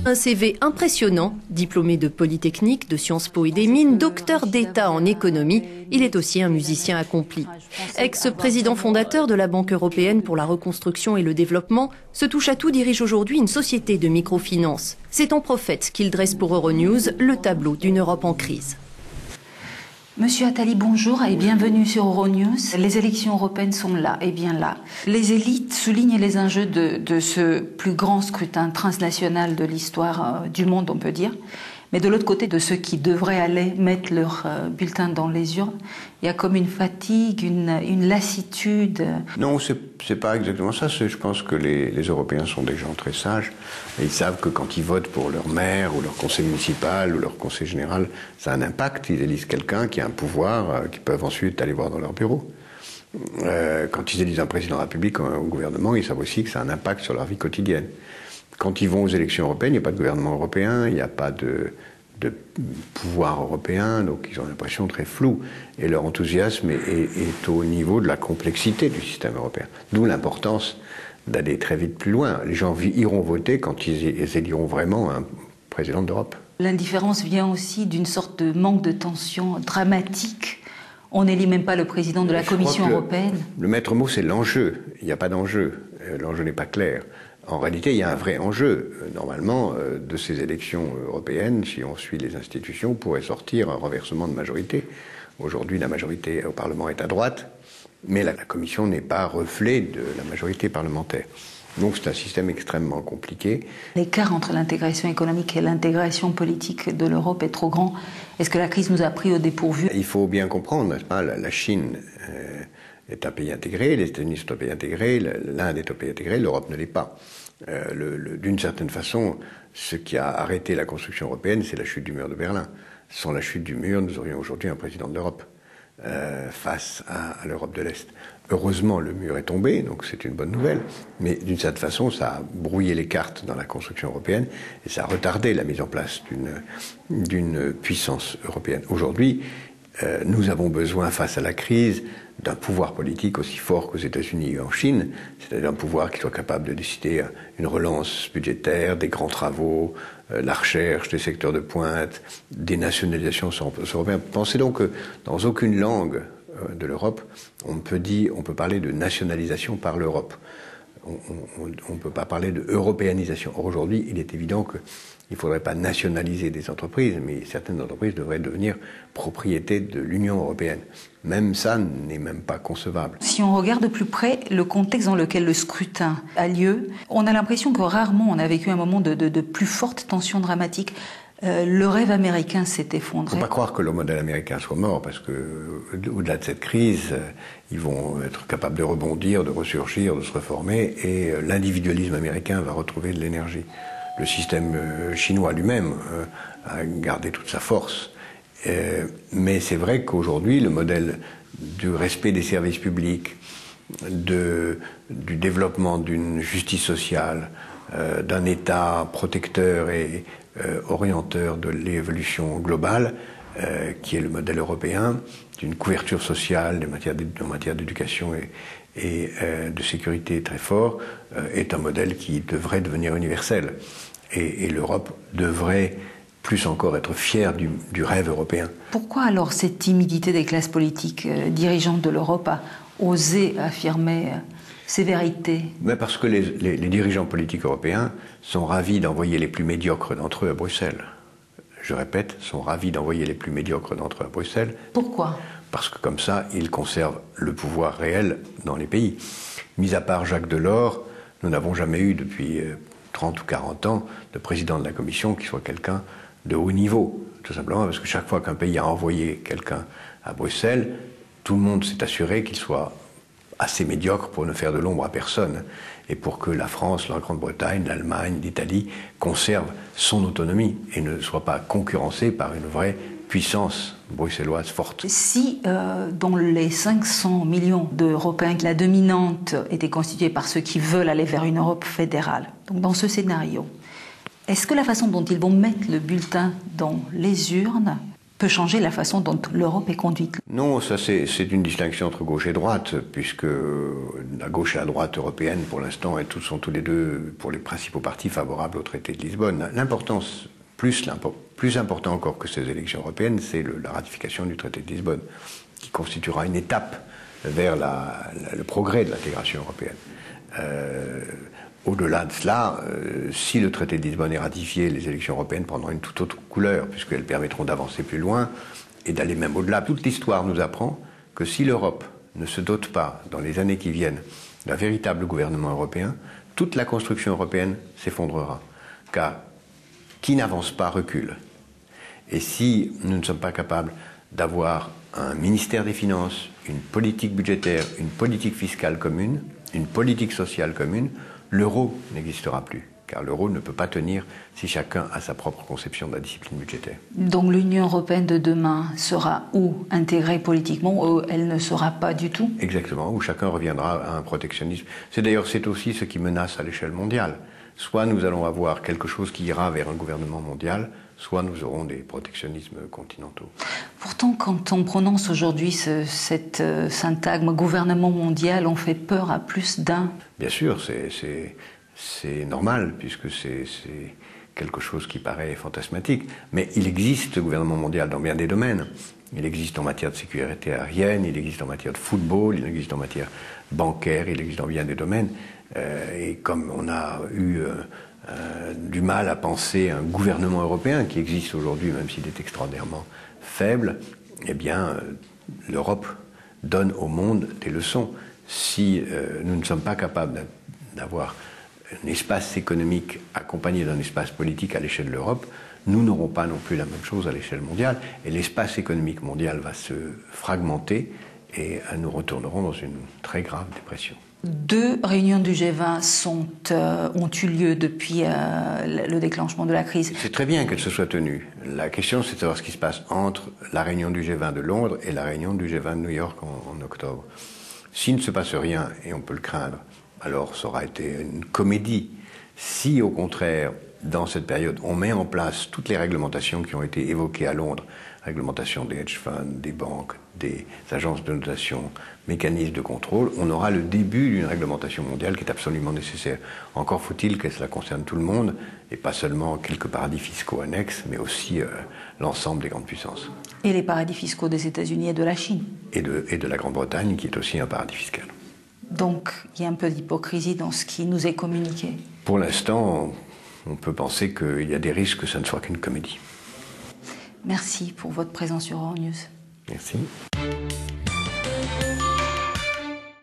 Un CV impressionnant, diplômé de Polytechnique, de Sciences Po et des Mines, docteur d'État en économie, il est aussi un musicien accompli. Ex-président fondateur de la Banque européenne pour la reconstruction et le développement, ce touche-à-tout dirige aujourd'hui une société de microfinance. C'est en prophète qu'il dresse pour Euronews le tableau d'une Europe en crise. Monsieur Attali, bonjour et bienvenue sur Euronews. Les élections européennes sont là, et bien là. Les élites soulignent les enjeux de ce plus grand scrutin transnational de l'histoire du monde, on peut dire. Mais de l'autre côté, de ceux qui devraient aller mettre leur bulletin dans les urnes, il y a comme une fatigue, une lassitude. Non, c'est pas exactement ça. Je pense que les Européens sont des gens très sages. Et ils savent que quand ils votent pour leur maire ou leur conseil municipal ou leur conseil général, ça a un impact. Ils élisent quelqu'un qui a un pouvoir qu'ils peuvent ensuite aller voir dans leur bureau. Quand ils élisent un président de la République ou un gouvernement, ils savent aussi que ça a un impact sur leur vie quotidienne. Quand ils vont aux élections européennes, il n'y a pas de gouvernement européen, il n'y a pas de pouvoir européen, donc ils ont l'impression très floue. Et leur enthousiasme est au niveau de la complexité du système européen. D'où l'importance d'aller très vite plus loin. Les gens iront voter quand ils éliront vraiment un président d'Europe. L'indifférence vient aussi d'une sorte de manque de tension dramatique. On n'élit même pas le président de la Commission européenne. Le maître mot, c'est l'enjeu. Il n'y a pas d'enjeu. L'enjeu n'est pas clair. En réalité, il y a un vrai enjeu. Normalement, de ces élections européennes, si on suit les institutions, pourrait sortir un renversement de majorité. Aujourd'hui, la majorité au Parlement est à droite, mais la Commission n'est pas reflet de la majorité parlementaire. Donc c'est un système extrêmement compliqué. L'écart entre l'intégration économique et l'intégration politique de l'Europe est trop grand. Est-ce que la crise nous a pris au dépourvu? Il faut bien comprendre, n'est-ce pas, la Chine est un pays intégré, les États-Unis sont un pays intégré, l'Inde est un pays intégré, l'Europe ne l'est pas. D'une certaine façon, ce qui a arrêté la construction européenne, c'est la chute du mur de Berlin. Sans la chute du mur, nous aurions aujourd'hui un président de l'Europe face à l'Europe de l'Est. Heureusement, le mur est tombé, donc c'est une bonne nouvelle. Mais d'une certaine façon, ça a brouillé les cartes dans la construction européenne et ça a retardé la mise en place d'une puissance européenne. Aujourd'hui, nous avons besoin, face à la crise, d'un pouvoir politique aussi fort qu'aux États-Unis et en Chine, c'est-à-dire un pouvoir qui soit capable de décider une relance budgétaire, des grands travaux, la recherche, des secteurs de pointe, des nationalisations européennes. Pensez donc que dans aucune langue de l'Europe, on peut parler de nationalisation par l'Europe. On ne peut pas parler de européanisation. Or, aujourd'hui, il est évident qu'il ne faudrait pas nationaliser des entreprises, mais certaines entreprises devraient devenir propriété de l'Union européenne. Même ça n'est même pas concevable. Si on regarde de plus près le contexte dans lequel le scrutin a lieu, on a l'impression que rarement on a vécu un moment de plus forte tension dramatique. Le rêve américain s'est effondré. Il ne faut pas croire que le modèle américain soit mort, parce que au-delà de cette crise, ils vont être capables de rebondir, de ressurgir, de se reformer, et l'individualisme américain va retrouver de l'énergie. Le système chinois lui-même a gardé toute sa force. Mais c'est vrai qu'aujourd'hui, le modèle du respect des services publics, du développement d'une justice sociale, d'un État protecteur et orienteur de l'évolution globale, qui est le modèle européen, d'une couverture sociale en matière d'éducation et de sécurité très fort, est un modèle qui devrait devenir universel. Et l'Europe devrait plus encore être fière du rêve européen. Pourquoi alors cette timidité des classes politiques dirigeantes de l'Europe à oser affirmer ces vérités? Mais parce que les dirigeants politiques européens sont ravis d'envoyer les plus médiocres d'entre eux à Bruxelles. Je répète, sont ravis d'envoyer les plus médiocres d'entre eux à Bruxelles. Pourquoi? Parce que comme ça, ils conservent le pouvoir réel dans les pays. Mis à part Jacques Delors, nous n'avons jamais eu depuis 30 ou 40 ans de président de la Commission qui soit quelqu'un de haut niveau. Tout simplement parce que chaque fois qu'un pays a envoyé quelqu'un à Bruxelles, tout le monde s'est assuré qu'il soit assez médiocre pour ne faire de l'ombre à personne et pour que la France, la Grande-Bretagne, l'Allemagne, l'Italie conservent son autonomie et ne soient pas concurrencés par une vraie puissance bruxelloise forte. Si dans les 500 millions d'Européens, la dominante était constituée par ceux qui veulent aller vers une Europe fédérale, donc dans ce scénario, est-ce que la façon dont ils vont mettre le bulletin dans les urnes peut changer la façon dont l'Europe est conduite. Non, ça c'est une distinction entre gauche et droite, puisque la gauche et la droite européenne, pour l'instant, sont tous les deux, pour les principaux partis, favorables au traité de Lisbonne. L'importance, plus important encore que ces élections européennes, c'est la ratification du traité de Lisbonne, qui constituera une étape vers le progrès de l'intégration européenne. Au-delà de cela, si le traité de Lisbonne est ratifié, les élections européennes prendront une toute autre couleur, puisqu'elles permettront d'avancer plus loin et d'aller même au-delà. Toute l'histoire nous apprend que si l'Europe ne se dote pas, dans les années qui viennent, d'un véritable gouvernement européen, toute la construction européenne s'effondrera. Car qui n'avance pas recule. Et si nous ne sommes pas capables d'avoir un ministère des Finances, une politique budgétaire, une politique fiscale commune, une politique sociale commune, l'euro n'existera plus, car l'euro ne peut pas tenir si chacun a sa propre conception de la discipline budgétaire. Donc l'Union européenne de demain sera où intégrée politiquement, ou elle ne sera pas du tout? Exactement, où chacun reviendra à un protectionnisme. C'est aussi ce qui menace à l'échelle mondiale. Soit nous allons avoir quelque chose qui ira vers un gouvernement mondial, soit nous aurons des protectionnismes continentaux. Pourtant, quand on prononce aujourd'hui cette syntagme gouvernement mondial, on fait peur à plus d'un. Bien sûr, c'est normal, puisque c'est quelque chose qui paraît fantasmatique. Mais il existe gouvernement mondial dans bien des domaines. Il existe en matière de sécurité aérienne, il existe en matière de football, il existe en matière bancaire, il existe dans bien des domaines. Et comme on a eu du mal à penser un gouvernement européen qui existe aujourd'hui, même s'il est extraordinairement faible, eh bien, l'Europe donne au monde des leçons. Si nous ne sommes pas capables d'avoir un espace économique accompagné d'un espace politique à l'échelle de l'Europe, nous n'aurons pas non plus la même chose à l'échelle mondiale. Et l'espace économique mondial va se fragmenter et nous retournerons dans une très grave dépression. 2 réunions du G20 ont eu lieu depuis le déclenchement de la crise. C'est très bien qu'elles se soient tenues. La question, c'est de savoir ce qui se passe entre la réunion du G20 de Londres et la réunion du G20 de New York en octobre. S'il ne se passe rien, et on peut le craindre, alors ça aura été une comédie. Si, au contraire, dans cette période, on met en place toutes les réglementations qui ont été évoquées à Londres, réglementation des hedge funds, des banques, des agences de notation, mécanismes de contrôle, on aura le début d'une réglementation mondiale qui est absolument nécessaire. Encore faut-il que cela concerne tout le monde, et pas seulement quelques paradis fiscaux annexes, mais aussi l'ensemble des grandes puissances. Et les paradis fiscaux des États-Unis et de la Chine. Et de la Grande-Bretagne, qui est aussi un paradis fiscal. Donc, il y a un peu d'hypocrisie dans ce qui nous est communiqué. Pour l'instant, on peut penser qu'il y a des risques que ça ne soit qu'une comédie. Merci pour votre présence sur Euronews. Merci.